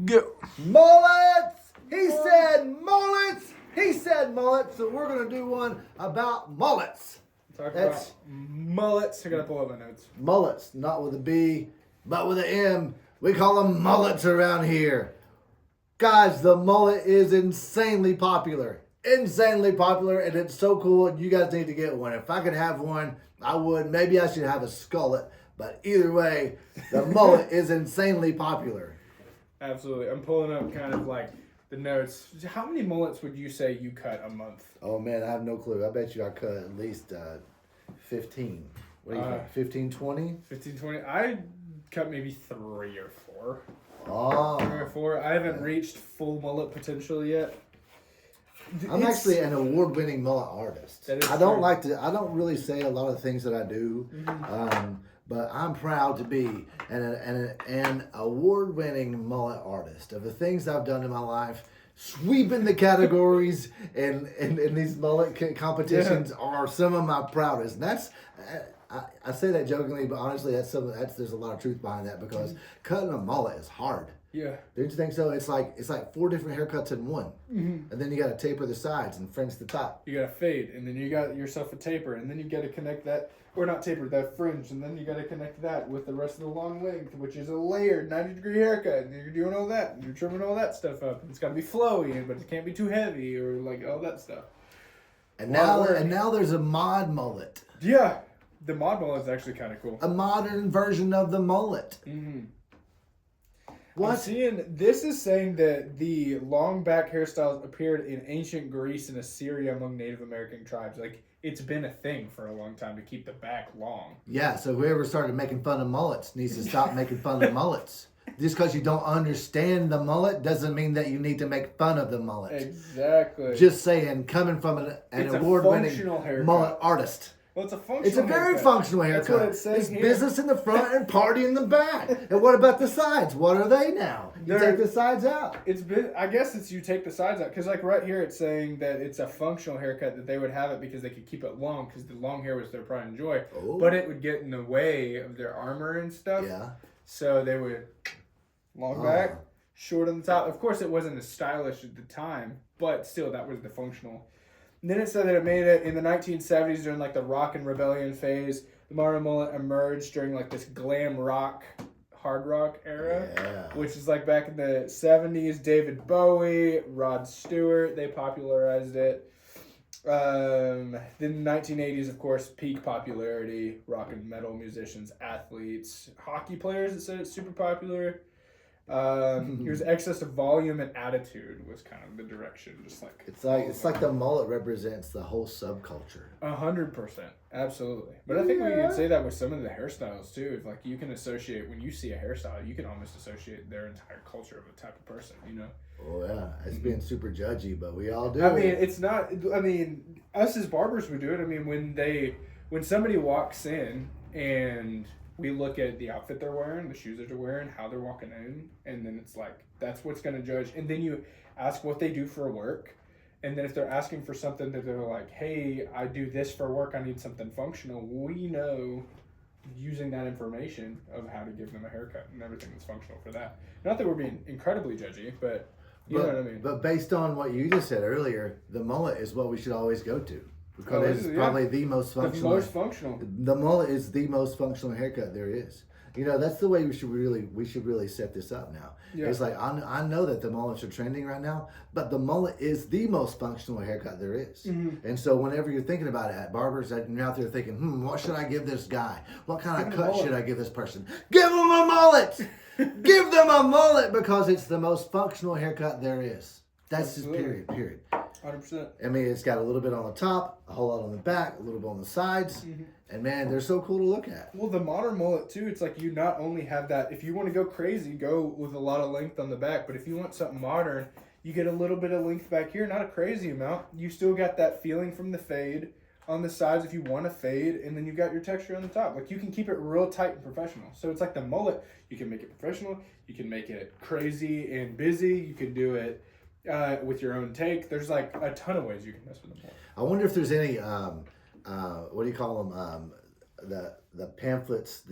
Go. Mullets! He said mullets! He said mullets, so we're going to do one about mullets. That's mullets. I gotta pull up my notes. Mullets, not with a B, but with an M. We call them mullets around here. Guys, the mullet is insanely popular. Insanely popular, and it's so cool, and you guys need to get one. If I could have one, I would. Maybe I should have a skullet, but either way, the mullet is insanely popular. Absolutely. I'm pulling up kind of like the notes. How many mullets would you say you cut a month? Oh man, I have no clue. I bet you I cut at least 15. What do you think? 15, 20? 15, 20. I cut maybe 3 or 4. Oh. 3 or 4. I haven't reached full mullet potential yet. I'm actually an award-winning mullet artist. I don't really say a lot of things that I do, but I'm proud to be an award-winning mullet artist. Of the things I've done in my life, sweeping the categories and these mullet competitions are some of my proudest. And that's I say that jokingly, but honestly, there's a lot of truth behind that because cutting a mullet is hard. Yeah. Don't you think so? It's like 4 different haircuts in one. Mm-hmm. And then you got to taper the sides and fringe the top. You got to fade, and then you got yourself a taper, and then you got to connect that, or not taper, that fringe, and then you got to connect that with the rest of the long length, which is a layered 90-degree haircut, and you're doing all that, and you're trimming all that stuff up. And it's got to be flowy, but it can't be too heavy, or like all that stuff. And now there's a mod mullet. Yeah. The mod mullet is actually kind of cool. A modern version of the mullet. Mm-hmm. What? I'm seeing this is saying that the long back hairstyles appeared in ancient Greece and Assyria among Native American tribes. Like, it's been a thing for a long time to keep the back long. Yeah, so whoever started making fun of mullets needs to stop making fun of mullets. Just because you don't understand the mullet doesn't mean that you need to make fun of the mullet. Exactly. Just saying, coming from an award-winning mullet artist. Well, it's a functional It's a very haircut. functional haircut. That's what it's saying It's here. business in the front and party in the back. And what about the sides? What are they now? You take the sides out. I guess it's you take the sides out. Because like right here it's saying that it's a functional haircut that they would have it because they could keep it long because the long hair was their pride and joy. Oh. But it would get in the way of their armor and stuff. Yeah. So they would long back, short on the top. Of course it wasn't as stylish at the time, but still that was the functional. And then it said that it made it in the 1970s during like the rock and rebellion phase. The modern mullet emerged during like this glam rock, hard rock era, which is like back in the 70s. David Bowie, Rod Stewart, they popularized it. Then the 1980s, of course, peak popularity. Rock and metal musicians, athletes, hockey players. It said it's super popular. Here's excess of volume and attitude was kind of the direction, just like it's like the mullet represents the whole subculture. 100%, absolutely. But I think we can say that with some of the hairstyles too. If like you can associate when you see a hairstyle, you can almost associate their entire culture of a type of person, you know. Oh yeah, it's being super judgy, but we all do. I mean, it's not. I mean, us as barbers would do it. I mean, when somebody walks in and we look at the outfit they're wearing, the shoes that they're wearing, how they're walking in, and then it's like, that's what's going to judge. And then you ask what they do for work. And then if they're asking for something that they're like, hey, I do this for work, I need something functional, we know using that information of how to give them a haircut and everything that's functional for that. Not that we're being incredibly judgy, but you know what I mean. But based on what you just said earlier, the mullet is what we should always go to. Because it's probably the most functional. The mullet is the most functional haircut there is. You know, that's the way we should really set this up now. Yeah. It's like I know that the mullets are trending right now, but the mullet is the most functional haircut there is. Mm-hmm. And so whenever you're thinking about it at barbers, and you're out there thinking, what should I give this guy? What kind of cut should I give this person? Give them a mullet! Give them a mullet because it's the most functional haircut there is. That's just period. 100%. I mean, it's got a little bit on the top, a whole lot on the back, a little bit on the sides, and man, they're so cool to look at. Well, the modern mullet too, it's like you not only have that, if you want to go crazy, go with a lot of length on the back, but if you want something modern, you get a little bit of length back here, not a crazy amount. You still got that feeling from the fade on the sides if you want to fade, and then you got your texture on the top. Like you can keep it real tight and professional. So it's like the mullet, you can make it professional, you can make it crazy and busy, you can do it with your own take. There's like a ton of ways you can mess with them. I wonder if there's any what do you call them? The pamphlets,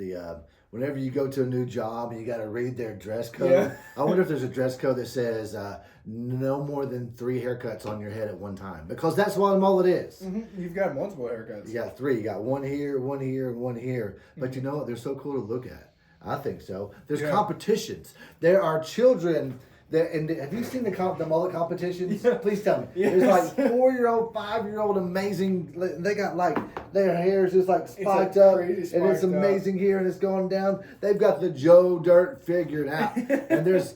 whenever you go to a new job and you got to read their dress code. I wonder if there's a dress code that says no more than 3 haircuts on your head at one time, because that's what a mullet is. Mm-hmm. You've got multiple haircuts. You got 3. You got one here, one here, and one here. But you know what? They're so cool to look at. I think so. There's competitions. There are children. And have you seen the mullet competitions? Yeah. Please tell me. Yes. There's like 4-year-old, 5-year-old, amazing. They got like their hair's just like spiked up, and it's amazing here, and it's going down. They've got the Joe Dirt figured out, and there's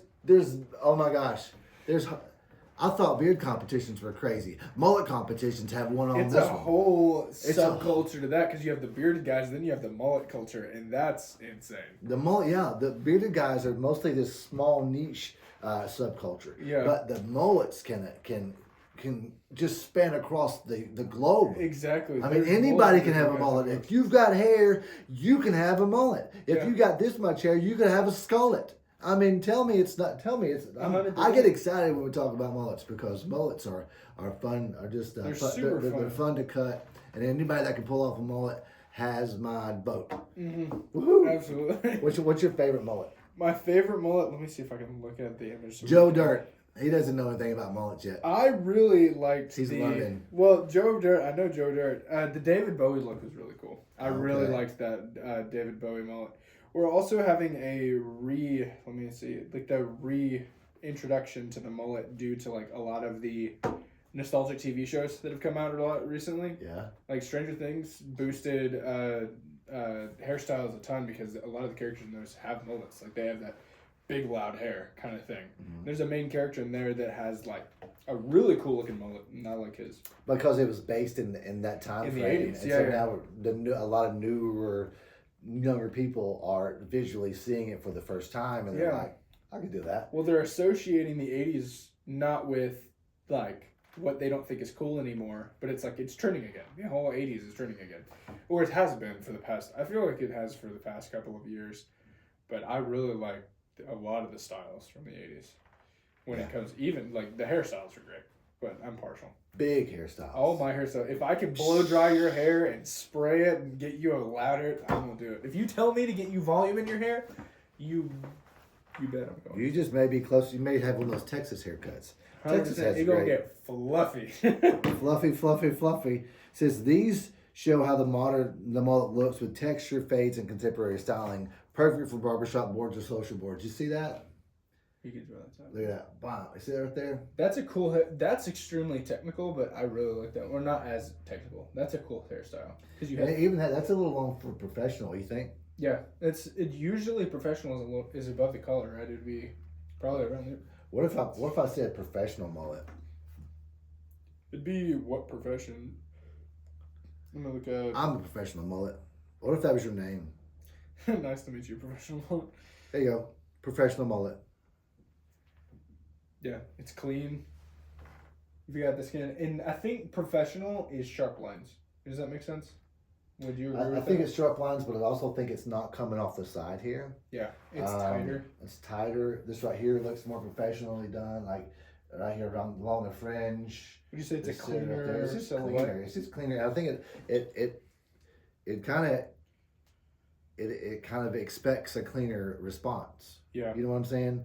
oh my gosh, I thought beard competitions were crazy. Mullet competitions have one on this one. It's a whole subculture to that, because you have the bearded guys, then you have the mullet culture, and that's insane. The bearded guys are mostly this small niche subculture. Yeah. But the mullets can just span across the globe. Exactly. I mean, anybody can have a mullet. If you've got hair, you can have a mullet. If you got this much hair, you can have a skullet. I mean, tell me it's not. I get excited when we talk about mullets, because mullets are fun. Are just they're super fun. They're fun to cut, and anybody that can pull off a mullet has my vote. Mm-hmm. Woohoo! Absolutely. What's your favorite mullet? My favorite mullet. Let me see if I can look at the image. Joe Dirt. He doesn't know anything about mullets yet. I really liked learning. Well, Joe Dirt. I know Joe Dirt. The David Bowie look was really cool. I really liked that David Bowie mullet. We're also having a reintroduction to the mullet due to like a lot of the nostalgic TV shows that have come out a lot recently. Yeah. Like Stranger Things boosted hairstyles a ton, because a lot of the characters in those have mullets. Like they have that big loud hair kind of thing. Mm-hmm. There's a main character in there that has like a really cool looking mullet, not like his. Because it was based in that time in frame. The 80s. Now a lot of younger people are visually seeing it for the first time, and they're like, I could do that. Well, they're associating the 80s not with like what they don't think is cool anymore, but it's like it's trending again. The whole 80s is trending again, or it has been for the past. I feel like it has for the past couple of years, but I really like a lot of the styles from the 80s. When it comes, even like the hairstyles are great, but I'm partial. Big hairstyles. Oh, my hairstyle. If I can blow dry your hair and spray it and get you a louder, I'm gonna do it. If you tell me to get you volume in your hair, you bet I'm going. You just may be close. You may have one of those Texas haircuts. Texas has you're gonna get fluffy. fluffy. It says these show how the mullet looks with texture, fades, and contemporary styling. Perfect for barbershop boards or social boards. You see that? You can draw that. Look at that. Wow. You see that right there? That's a cool that's extremely technical, but I really like that. Or not as technical. That's a cool hairstyle. That's a little long for professional, you think? Yeah. It usually professional is above the collar, right? It'd be probably around there. What if I said professional mullet? It'd be what profession? I'm gonna look at I'm a professional mullet. What if that was your name? Nice to meet you, professional mullet. There you go. Professional mullet. Yeah, it's clean. If you got the skin, and I think professional is sharp lines. Does that make sense? Would you agree with that? I think it's sharp lines, but I also think it's not coming off the side here. Yeah, it's tighter. It's tighter. This right here looks more professionally done, like right here along the fringe. Would you say it's a cleaner right it's just cleaner. It's just cleaner. I think it kind of expects a cleaner response. Yeah. You know what I'm saying?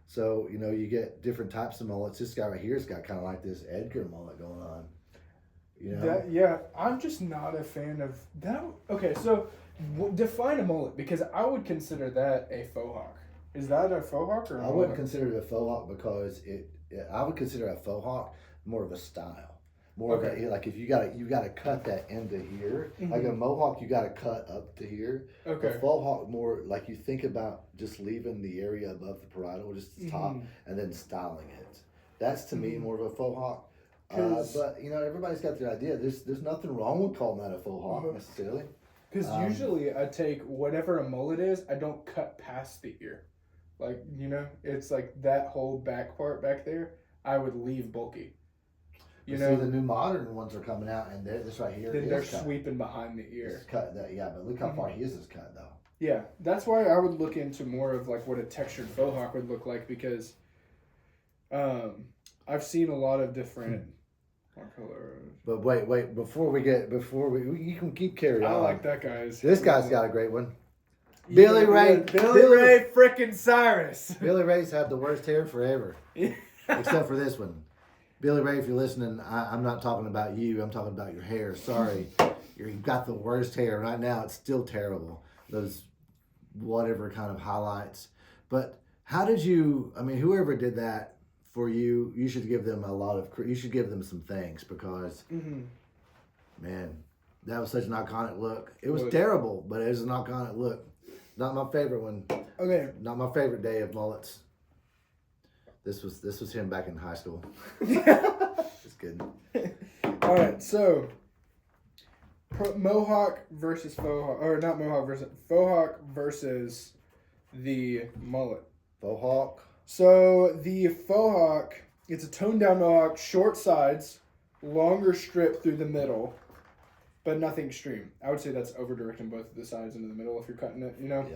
So, you get different types of mullets. This guy right here's got kind of like this Edgar mullet going on. I'm just not a fan of that. Okay, so define a mullet, because I would consider that a faux hawk. Is that a faux hawk or a mullet? I wouldn't consider it a faux hawk, because I would consider a faux hawk more of a style. More of a, like if you gotta cut that into here. Mm-hmm. Like a mohawk, you gotta cut up to here. Okay. A faux hawk more like you think about just leaving the area above the parietal, just the top, and then styling it. That's to me more of a faux hawk. But everybody's got their idea. There's nothing wrong with calling that a faux hawk necessarily. Because usually I take whatever a mullet is, I don't cut past the ear. Like it's like that whole back part back there, I would leave bulky. See, the new modern ones are coming out, and this right here. Then they're sweeping behind the ear. It's cut that, yeah, but look how far his is cut though. Yeah, that's why I would look into more of like what a textured faux hawk would look like, because I've seen a lot of different colors. But wait, before we you can keep carrying on. I like that guy's. This guy's got a great one. Billy Ray frickin' Cyrus. Billy Ray's had the worst hair forever. Except for this one. Billy Ray, if you're listening, I'm not talking about you. I'm talking about your hair. Sorry. You've got the worst hair. Right now, it's still terrible. Those whatever kind of highlights. But how did you, I mean, whoever did that for you, you should give them you should give them some thanks because, man, that was such an iconic look. It was terrible, but it was an iconic look. Not my favorite one. Okay. Not my favorite day of mullets. This was him back in high school. Just kidding. All right, so Mohawk versus faux hawk, or not Mohawk versus faux hawk versus the mullet. Faux hawk. So the faux hawk, it's a toned down mohawk, short sides, longer strip through the middle, but nothing extreme. I would say that's over directing both of the sides into the middle if you're cutting it. You know.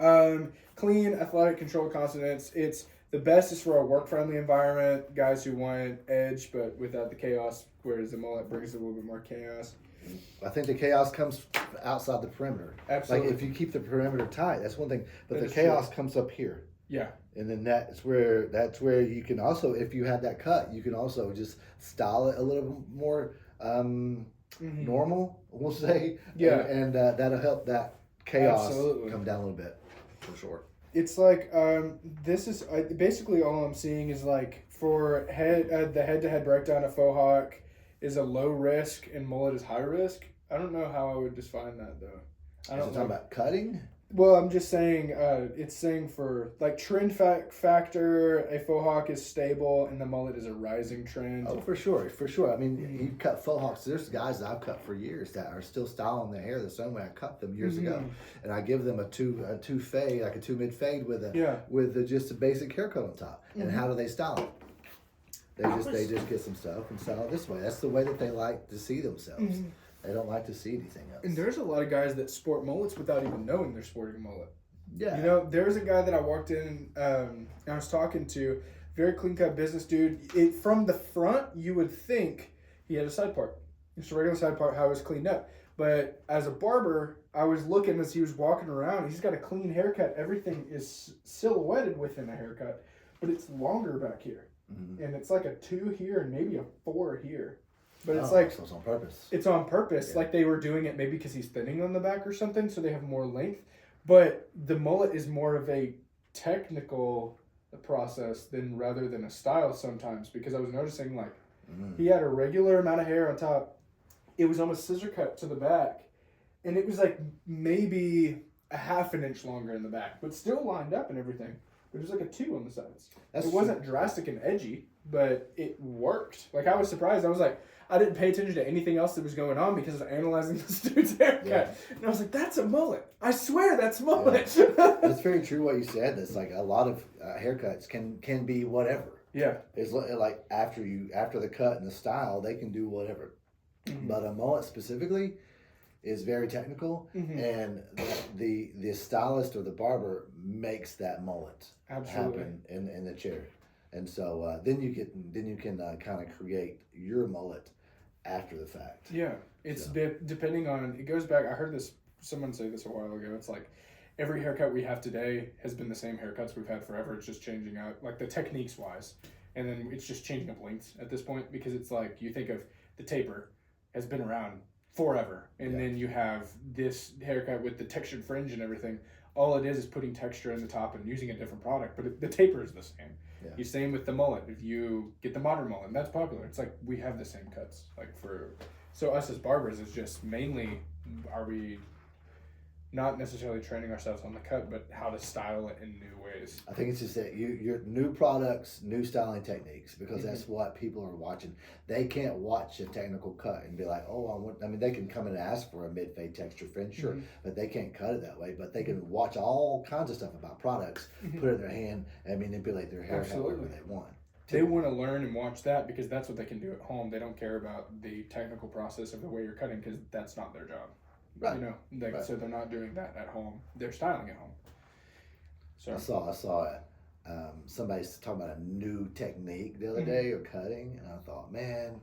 Yeah. Clean, athletic, controlled consonants. It's the best is for a work-friendly environment, guys who want edge but without the chaos, whereas the mullet brings a little bit more chaos. I think the chaos comes outside the perimeter. Absolutely. Like if you keep the perimeter tight, that's one thing. But the chaos comes up here. Yeah. And then that's where you can also, if you have that cut, you can also just style it a little more normal, we'll say. Yeah. And that'll help that chaos come down a little bit, for sure. It's like this is basically all I'm seeing is like for the head-to-head breakdown of faux hawk is a low risk and mullet is high risk. I don't know how I would define that though. I don't know about cutting. Well, I'm just saying it's saying for like trend factor, a faux hawk is stable and the mullet is a rising trend. Oh, for sure. I mean, you cut faux hawks. There's guys that I've cut for years that are still styling their hair the same way I cut them years ago, and I give them a two fade, like a 2 mid fade with just a basic haircut on top. And how do they style it? They just get some stuff and style it this way. That's the way that they like to see themselves. They don't like to see anything else. And there's a lot of guys that sport mullets without even knowing they're sporting a mullet. Yeah. You know, there's a guy that I walked in and I was talking to, very clean-cut business dude. From the front, you would think he had a side part. Just a regular side part, how it was cleaned up. But as a barber, I was looking as he was walking around. He's got a clean haircut. Everything is silhouetted within a haircut, but it's longer back here. And it's like a 2 here and maybe a 4 here. But it's like... So it's on purpose. It's on purpose. Yeah. Like they were doing it maybe because he's thinning on the back or something, so they have more length. But the mullet is more of a technical process rather than a style sometimes, because I was noticing like he had a regular amount of hair on top. It was almost scissor cut to the back. And it was like maybe a half an inch longer in the back, but still lined up and everything. But it was like a 2 on the sides. It wasn't drastic and edgy, but it worked. Like I was surprised. I was like, I didn't pay attention to anything else that was going on because I was analyzing this dude's haircut. Yeah. And I was like, that's a mullet. I swear that's mullet. Yeah. It's very true what you said. It's like a lot of haircuts can be whatever. Yeah. It's like after the cut and the style, they can do whatever. But a mullet specifically is very technical, and the stylist or the barber makes that mullet happen in the chair. And so then you can kind of create your mullet after the fact. Yeah, it's depending on, it goes back, I heard someone say this a while ago, it's like every haircut we have today has been the same haircuts we've had forever, it's just changing out, like the techniques wise, and then it's just changing up lengths at this point, because it's like, you think of the taper has been around forever, and then you have this haircut with the textured fringe and everything. All it is putting texture in the top and using a different product, but the taper is the same. Yeah. You same with the mullet. If you get the modern mullet, and that's popular. It's like we have the same cuts. So us as barbers is just mainly, are we not necessarily training ourselves on the cut, but how to style it in new ways. I think it's just that your new products, new styling techniques, because that's what people are watching. They can't watch a technical cut and be like, oh, they can come and ask for a mid-fade texture fringe, sure, but they can't cut it that way. But they can watch all kinds of stuff about products, put it in their hand, and manipulate their hair however they want. They want to learn and watch that because that's what they can do at home. They don't care about the technical process of the way you're cutting because that's not their job. Right. You know, so they're not doing that at home. They're styling at home. So I saw somebody talking about a new technique the other day or cutting, and I thought, man,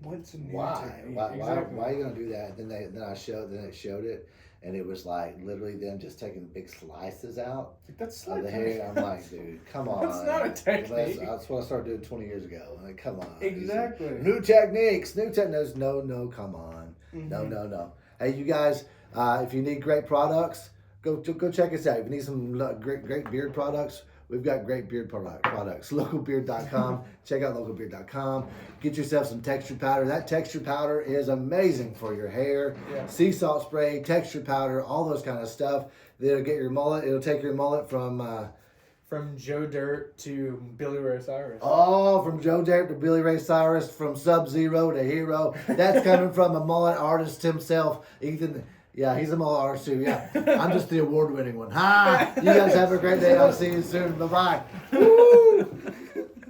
What's a new why? technique? Why Exactly. are you gonna do that? Then it showed it, and it was like literally them just taking big slices out That's of like the hair. I'm like, dude, come on. That's not a technique. That's what I started doing 20 years ago. Like, come on. Exactly. New techniques. No, come on. Mm-hmm. No. Hey, you guys, if you need great products, go check us out. If you need some great beard products, we've got great beard products. Localbeard.com. Check out localbeard.com. Get yourself some texture powder. That texture powder is amazing for your hair. Yeah. Sea salt spray, texture powder, all those kind of stuff. It'll get your mullet. It'll take your mullet from Joe Dirt to Billy Ray Cyrus. Oh, from Joe Dirt to Billy Ray Cyrus, from Sub-Zero to Hero. That's coming from a mullet artist himself, Ethan. Yeah, he's a mullet artist too. Yeah, I'm just the award-winning one. Hi, you guys have a great day. I'll see you soon. Bye-bye. Woo!